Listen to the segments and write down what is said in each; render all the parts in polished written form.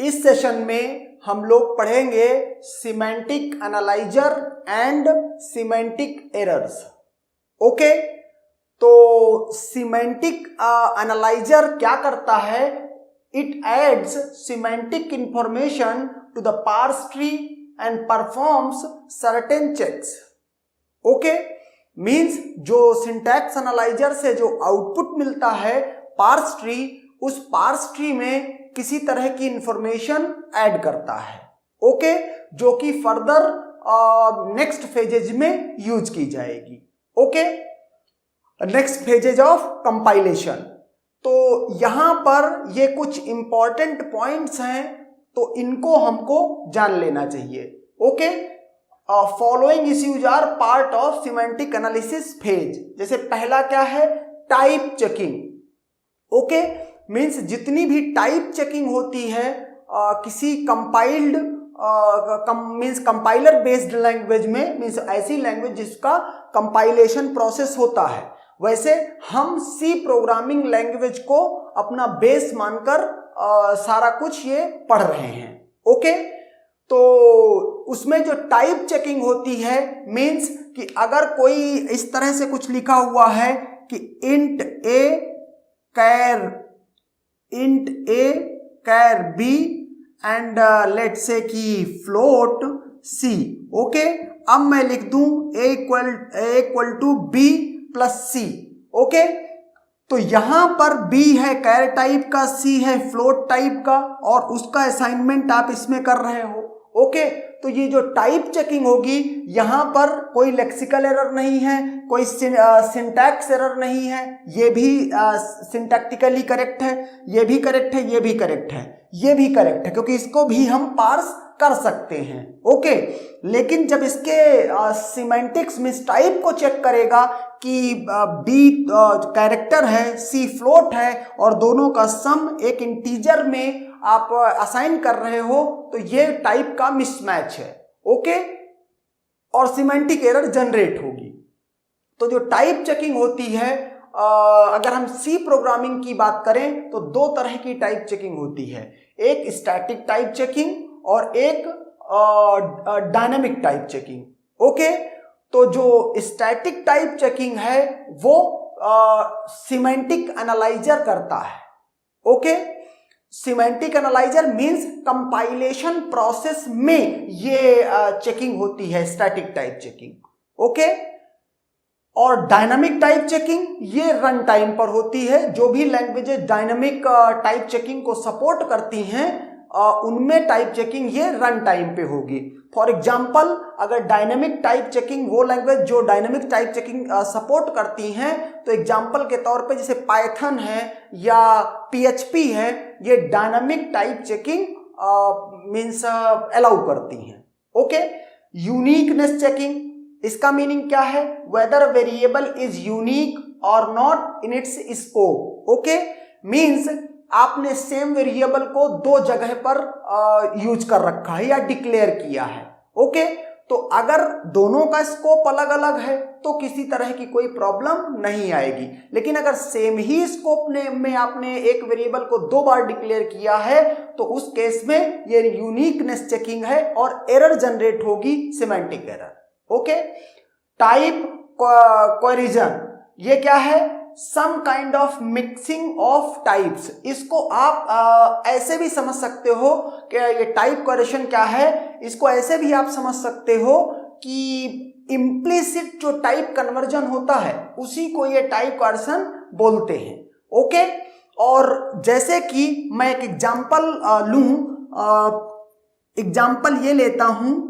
इस सेशन में हम लोग पढ़ेंगे semantic analyser and semantic errors. Okay, तो सिमेंटिक एनालाइजर क्या करता है? It adds semantic information to the parse tree and performs certain checks. Okay, means जो सिंटैक्स एनालाइजर से जो आउटपुट मिलता है पार्स ट्री, उस पार्स ट्री में किसी तरह की इंफॉर्मेशन ऐड करता है। ओके, जो कि फर्दर नेक्स्ट फेजेज में यूज की जाएगी। Okay, next phases of compilation. तो यहां पर ये कुछ इंपॉर्टेंट पॉइंट्स हैं, तो इनको हमको जान लेना चाहिए। Okay, following issues are part of semantic analysis phase. जैसे पहला क्या है? Type checking. ओके, मीन्स जितनी भी टाइप चेकिंग होती है किसी compiled means compiler based language में, मीन्स ऐसी लैंग्वेज जिसका कंपाइलेशन प्रोसेस होता है, वैसे हम सी प्रोग्रामिंग लैंग्वेज को अपना बेस मानकर सारा कुछ ये पढ़ रहे हैं। ओके, तो उसमें जो टाइप चेकिंग होती है मीन्स कि अगर कोई इस तरह से कुछ लिखा हुआ है कि int A char B and let say कि फ्लोट सी। ओके, अब मैं लिख दूं A equal to B plus C. Okay, तो यहां पर बी है कैर टाइप का, सी है फ्लोट टाइप का, और उसका असाइनमेंट आप इसमें कर रहे हो। ओके, तो ये जो टाइप चेकिंग होगी, यहां पर कोई लेक्सिकल एरर नहीं है, कोई सिंटैक्स एरर नहीं है, ये भी सिंटैक्टिकली करेक्ट है, ये भी करेक्ट है, ये भी करेक्ट है, ये भी करेक्ट है, क्योंकि इसको भी हम पार्स कर सकते हैं। ओके, लेकिन जब इसके सिमेंटिक्स मींस टाइप को चेक करेगा कि बी कैरेक्टर है, सी फ्लोट है, और दोनों का सम एक इंटीजर में आप असाइन कर रहे हो, तो ये टाइप का मिसमैच है। ओके, और सिमेंटिक एरर जनरेट होगी। तो जो टाइप चेकिंग होती है, अगर हम सी प्रोग्रामिंग की बात करें तो दो तरह की टाइप चेकिंग होती है, एक स्टैटिक टाइप चेकिंग और एक डायनामिक टाइप चेकिंग। ओके, तो जो स्टैटिक टाइप चेकिंग है वो सिमेंटिक एनालाइजर करता है। Okay, semantic analyser means compilation process में ये चेकिंग होती है, स्टैटिक टाइप चेकिंग। ओके, और डायनामिक टाइप चेकिंग ये रन टाइम पर होती है। जो भी लैंग्वेजेस डायनामिक टाइप चेकिंग को सपोर्ट करती हैं उनमें टाइप चेकिंग ये रन टाइम पे होगी। फॉर एग्जांपल, अगर डायनामिक टाइप चेकिंग, वो लैंग्वेज जो डायनामिक टाइप चेकिंग सपोर्ट करती हैं, तो एग्जांपल के तौर पे जैसे पाइथन है या PHP है, ये dynamic type checking means allow करती हैं। ओके, यूनिकनेस चेकिंग, इसका मीनिंग क्या है? वेदर वेरिएबल इज यूनिक और not in its scope. Okay, means आपने सेम वेरिएबल को दो जगह पर यूज कर रखा है या डिक्लेयर किया है। ओके, तो अगर दोनों का स्कोप अलग अलग है तो किसी तरह की कोई प्रॉब्लम नहीं आएगी, लेकिन अगर सेम ही स्कोप में आपने एक वेरिएबल को दो बार डिक्लेयर किया है तो उस केस में ये यूनिकनेस चेकिंग है और एरर जनरेट होगी, semantic error. Okay, type coercion, ये क्या है? Some kind of mixing of types. इसको आप ऐसे भी समझ सकते हो कि ये टाइप कोरिजन क्या है, इसको ऐसे भी आप समझ सकते हो कि इम्प्लिसिट जो टाइप कन्वर्जन होता है उसी को ये टाइप कोरिजन बोलते हैं। ओके, और जैसे कि मैं एक एग्जांपल लूं, एग्जांपल ये लेता हूं,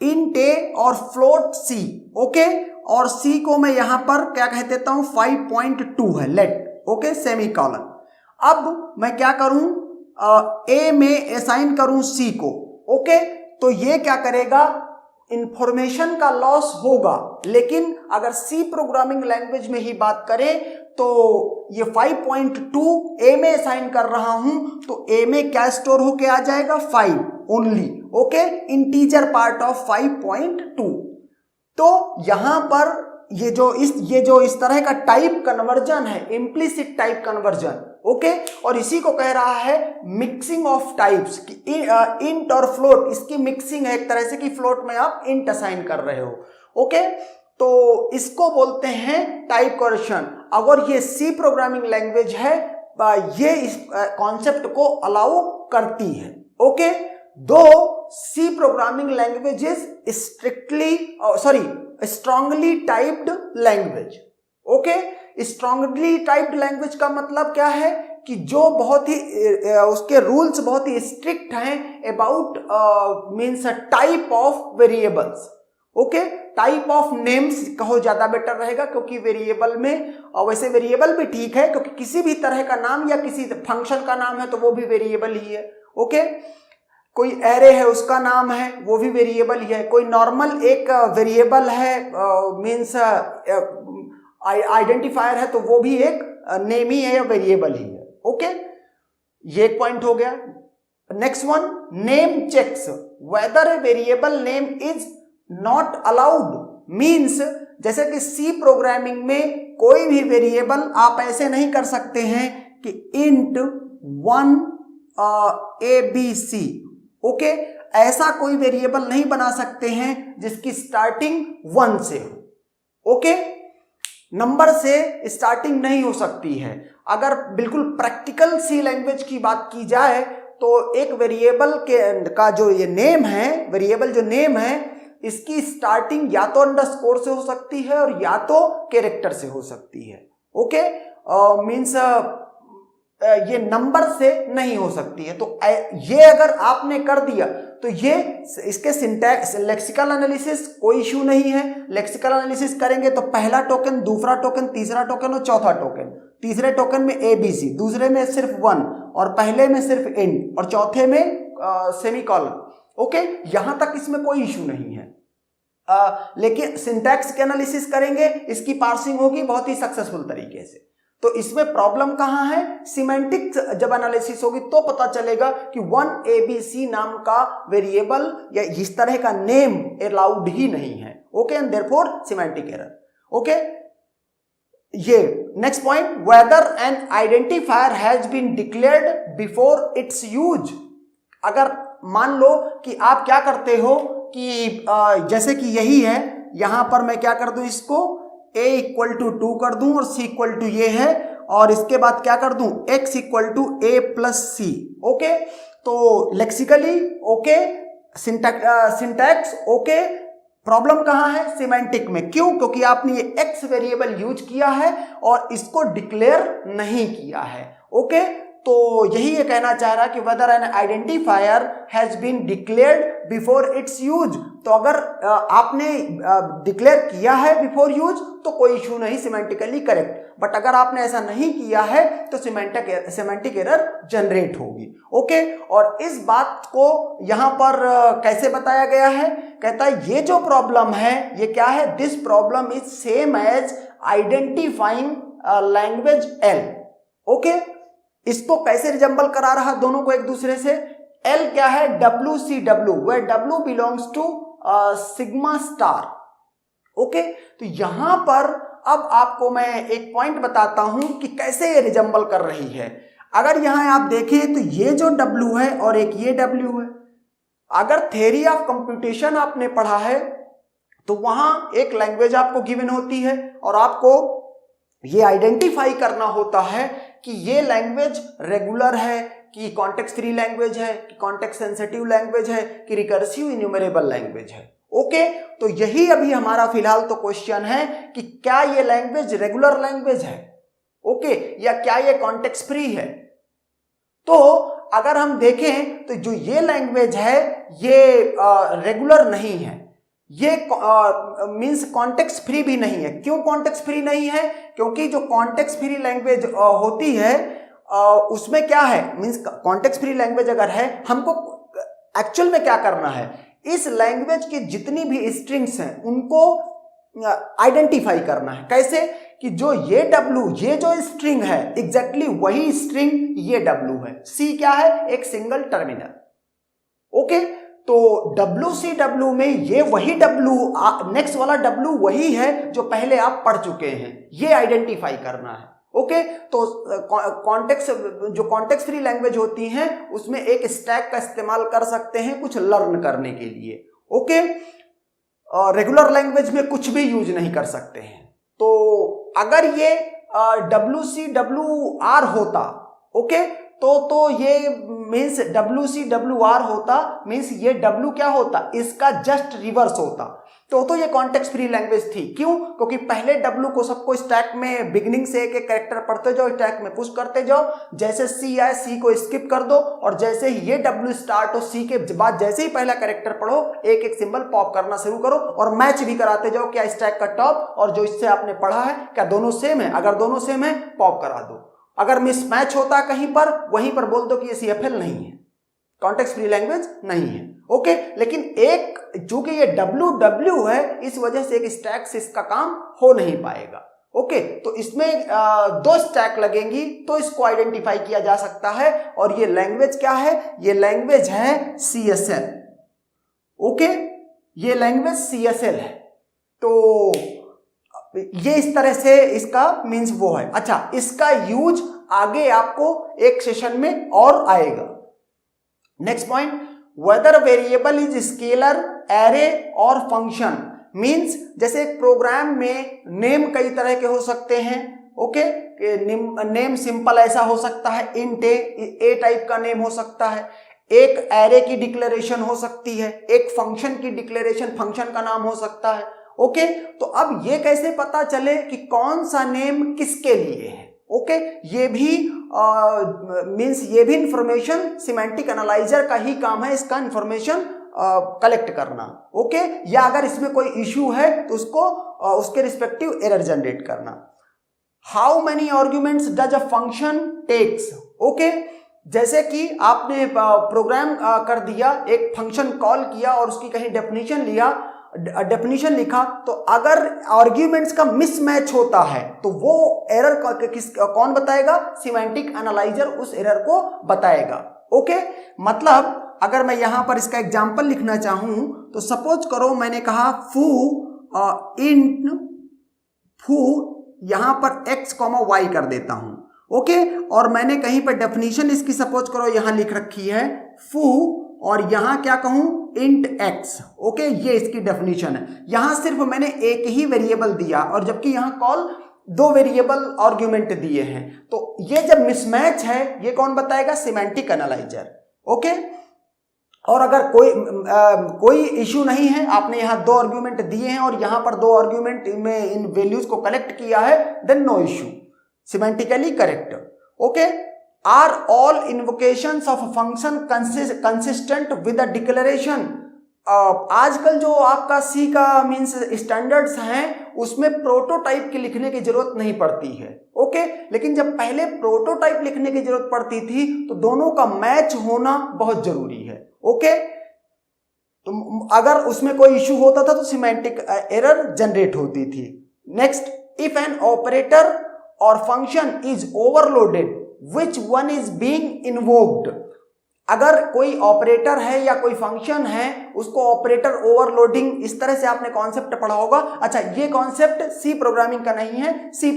इंट ए और फ्लोट सी। ओके, और सी को मैं यहां पर क्या कह देता हूं? 5.2 है, लेट। Okay, semi colon. अब मैं क्या करूं? ए में असाइन करूं सी को। ओके, तो ये क्या करेगा? इंफॉर्मेशन का लॉस होगा, लेकिन अगर सी प्रोग्रामिंग लैंग्वेज में ही बात करें तो ये 5.2 ए में असाइन कर रहा हूं, तो ए में क्या स्टोर होके आ जाएगा? 5 only. Okay, integer part of 5.2। तो यहां पर ये जो इस तरह का टाइप कन्वर्जन है, इम्प्लिसिट टाइप कन्वर्जन, ओके, और इसी को कह रहा है मिक्सिंग ऑफ टाइप्स कि इंट और फ्लोट, इसकी मिक्सिंग है एक तरह से कि फ्लोट में आप इंट असाइन कर रहे हो, ओके, तो इसको बोलते हैं टाइप कन्वर्जन। अगर ये सी प्रोग्रामिंग लैंग्वेज है, ये इस कॉन्सेप्ट को अलाउ करती है, ओके। दो C programming language is strongly typed language, okay. Strongly typed language का मतलब क्या है कि जो बहुत ही उसके रूल्स बहुत ही स्ट्रिक्ट हैं about means type of variables, okay. Type of names कहो ज्यादा बेटर रहेगा, क्योंकि वेरिएबल में, वैसे वेरिएबल भी ठीक है क्योंकि किसी भी तरह का नाम या किसी फंक्शन का नाम है तो वो भी वेरिएबल ही है, ओके। कोई एरे है उसका नाम है वो भी वेरिएबल ही है, कोई नॉर्मल एक वेरिएबल है मीन्स आइडेंटिफायर है तो वो भी एक नेम ही है या वेरिएबल ही है, ओके। ये एक पॉइंट हो गया। Next one, name checks whether a variable name is not allowed, means जैसे कि सी प्रोग्रामिंग में कोई भी वेरिएबल आप ऐसे नहीं कर सकते हैं कि इंट 1 ABC, ओके, ऐसा कोई वेरिएबल नहीं बना सकते हैं जिसकी स्टार्टिंग 1 से हो, ओके। नंबर से स्टार्टिंग नहीं हो सकती है। अगर बिल्कुल प्रैक्टिकल सी लैंग्वेज की बात की जाए तो एक वेरिएबल का जो ये नेम है, वेरिएबल जो नेम है, इसकी स्टार्टिंग या तो अंडरस्कोर से हो सकती है और या तो कैरेक्टर से हो सकती है, ओके। मीन्स ये नंबर से नहीं हो सकती है। तो ये अगर आपने कर दिया तो ये इसके सिंटैक्स लेक्सिकल एनालिसिस कोई इश्यू नहीं है। लेक्सिकल एनालिसिस करेंगे तो पहला टोकन, दूसरा टोकन, तीसरा टोकन और चौथा टोकन। तीसरे टोकन में ABC, दूसरे में सिर्फ 1 और पहले में सिर्फ इंट और चौथे में सेमीकोलन, ओके। यहां तक इसमें कोई इश्यू नहीं है। लेकिन सिंटैक्स के एनालिसिस करेंगे, इसकी पार्सिंग होगी बहुत ही सक्सेसफुल तरीके से। तो इसमें प्रॉब्लम कहां है? सिमेंटिक जब एनालिसिस होगी तो पता चलेगा कि 1ABC नाम का वेरिएबल या इस तरह का नेम अलाउड ही नहीं है, okay, and therefore semantic error, okay. ये next point, whether an identifier has been declared before its use. अगर मान लो कि आप क्या करते हो कि जैसे कि यही है, यहां पर मैं क्या कर दूं, इसको a इक्वल टू 2 कर दूं और c इक्वल टू ये है, और इसके बाद क्या कर दूं, x equal to a plus c, okay. तो lexically okay, syntax okay, problem कहां है? सिमेंटिक में। क्यों? क्योंकि आपने ये x वेरिएबल यूज किया है और इसको डिक्लेयर नहीं किया है, ओके। तो यही ये कहना चाह रहा है कि whether an identifier has been declared before its use. तो अगर आपने डिक्लेयर किया है बिफोर यूज तो कोई इशू नहीं, सिमेंटिकली करेक्ट। बट अगर आपने ऐसा नहीं किया है तो सिमेंटिक एरर जनरेट होगी, ओके। और इस बात को यहां पर कैसे बताया गया है? कहता है ये जो प्रॉब्लम है ये क्या है? This problem is same as identifying language L, okay. इसको कैसे रिजम्बल करा रहा दोनों को एक दूसरे से? L क्या है? WCW, where W belongs to sigma star, okay. तो यहां पर अब आपको मैं एक पॉइंट बताता हूं कि कैसे ये रिजम्बल कर रही है। अगर यहां आप देखें तो ये जो W है और एक ये W है, अगर थ्योरी ऑफ कंप्यूटेशन आपने पढ़ा है तो वहां एक लैंग्वेज आपको गिवन होती है और आपको ये आइडेंटिफाई करना होता है कि ये लैंग्वेज रेगुलर है, कि कॉन्टेक्स्ट फ्री लैंग्वेज है, कि कॉन्टेक्स्ट सेंसिटिव लैंग्वेज है, कि रिकर्सिव इन्यूमरेबल लैंग्वेज है, ओके। तो यही अभी हमारा फिलहाल तो क्वेश्चन है कि क्या ये लैंग्वेज रेगुलर लैंग्वेज है, ओके, या क्या ये कॉन्टेक्स्ट फ्री है। तो अगर हम देखें तो जो ये लैंग्वेज है ये रेगुलर नहीं है, ये मींस कॉन्टेक्स्ट फ्री भी नहीं है। क्यों कॉन्टेक्स्ट फ्री नहीं है? क्योंकि जो कॉन्टेक्स्ट फ्री लैंग्वेज होती है उसमें क्या है, मींस कॉन्टेक्स्ट फ्री लैंग्वेज अगर है, हमको एक्चुअल में क्या करना है, इस लैंग्वेज की जितनी भी स्ट्रिंग्स हैं उनको आइडेंटिफाई करना है। कैसे? कि जो ये W, ये जो स्ट्रिंग है एग्जैक्टली वही स्ट्रिंग ये W है। C क्या है? एक सिंगल टर्मिनल, ओके। तो WCW में ये वही W, नेक्स्ट वाला W वही है जो पहले आप पढ़ चुके हैं, ये आइडेंटिफाई करना है। ओके, तो जो कॉन्टेक्स्ट फ्री लैंग्वेज होती हैं उसमें एक स्टैक का इस्तेमाल कर सकते हैं कुछ लर्न करने के लिए। ओके, रेगुलर लैंग्वेज में कुछ भी यूज नहीं कर सकते हैं। तो अगर ये WCWR होता, ओके, तो ये मीन्स WCWR होता, मीन्स ये W क्या होता, इसका जस्ट रिवर्स होता। तो ये कॉन्टेक्स्ट फ्री लैंग्वेज थी। क्यों? क्योंकि पहले W को सबको स्टैक में बिगिनिंग से एक एक कैरेक्टर पढ़ते जाओ, स्टैक में पुश करते जाओ, जैसे C आए C को स्किप कर दो, और जैसे ही ये W स्टार्ट हो C के बाद जैसे ही पहला कैरेक्टर पढ़ो एक एक सिंबल पॉप करना शुरू करो, और मैच भी कराते जाओ क्या स्टैक का टॉप और जो इससे आपने पढ़ा है क्या दोनों सेम है, अगर दोनों सेम है पॉप करा दो, अगर मिसमैच होता कहीं पर वहीं पर बोल दो कि ये CFL नहीं है, कॉन्टेक्स्ट फ्री लैंग्वेज नहीं है। ओके, लेकिन एक चूंकि ये WW है इस वजह से एक स्टैक से इसका काम हो नहीं पाएगा। ओके, तो इसमें दो स्टैक लगेंगी तो इसको आइडेंटिफाई किया जा सकता है, और ये लैंग्वेज क्या है, ये लैंग्वेज है CSL। ओके, ये लैंग्वेज CSL है। तो ये इस तरह से इसका मीन्स वो है। अच्छा, इसका यूज आगे आपको एक सेशन में और आएगा। Next point, whether variable is scalar, array और फंक्शन, मीन्स जैसे एक प्रोग्राम में नेम कई तरह के हो सकते हैं। ओके, नेम सिंपल ऐसा हो सकता है, इंट ए टाइप का नेम हो सकता है, एक एरे की डिक्लेरेशन हो सकती है, एक फंक्शन की डिक्लेरेशन फंक्शन का नाम हो सकता है। ओके, तो अब ये कैसे पता चले कि कौन सा नेम किसके लिए है? ओके, ये भी मीन्स ये भी इंफॉर्मेशन सिमेंटिक एनालाइजर का ही काम है, इसका इंफॉर्मेशन कलेक्ट करना। ओके, या अगर इसमें कोई इश्यू है तो उसको उसके रिस्पेक्टिव एरर जनरेट करना। How many arguments does a function takes? Okay, जैसे कि आपने प्रोग्राम कर दिया, एक फंक्शन कॉल किया और उसकी कहीं डेफिनेशन लिखा, तो अगर आर्ग्यूमेंट्स का मिसमैच होता है तो वो एरर कौन बताएगा? सिमेंटिक एनालाइजर उस एरर को बताएगा। ओके, मतलब अगर मैं यहां पर इसका एग्जांपल लिखना चाहूं तो सपोज करो मैंने कहा फू यहां पर x, y कर देता हूं। ओके, और मैंने कहीं पर डेफिनेशन इसकी सपोज करो यहां लिख रखी है फू, और यहां क्या कहूं इंट x। ओके, ये इसकी डेफिनेशन है। यहां सिर्फ मैंने एक ही वेरिएबल दिया और जबकि यहां कॉल दो वेरिएबल आर्ग्यूमेंट दिए हैं, तो ये जब मिसमैच है ये कौन बताएगा? Semantic analyser. ओके, और अगर कोई इश्यू नहीं है, आपने यहां दो आर्ग्यूमेंट दिए हैं और यहां पर दो आर्ग्यूमेंट में इन वैल्यूज को कलेक्ट किया है, then no issue, semantically correct. Okay, are all invocations of function consistent with a declaration? आजकल जो आपका सी का मीन्स स्टैंडर्ड्स हैं उसमें प्रोटोटाइप के लिखने की जरूरत नहीं पड़ती है। ओके, लेकिन जब पहले प्रोटोटाइप लिखने की जरूरत पड़ती थी तो दोनों का मैच होना बहुत जरूरी है। ओके, तो अगर उसमें कोई इश्यू होता था तो सिमेंटिक एरर जनरेट होती थी। नेक्स्ट, इफ एन ऑपरेटर और function is overloaded which one is being invoked? अगर कोई ऑपरेटर है या कोई फंक्शन है उसको ऑपरेटर ओवरलोडिंग, इस तरह से आपने कॉन्सेप्ट पढ़ा होगा। अच्छा, ये कॉन्सेप्ट सी प्रोग्रामिंग का नहीं है, C++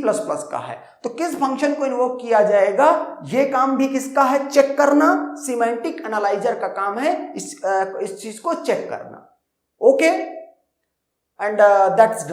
का है। तो किस फंक्शन को इन्वोक किया जाएगा, ये काम भी किसका है? चेक करना। सिमेंटिक एनालाइजर का काम है इस चीज को चेक करना। Okay, and that's done.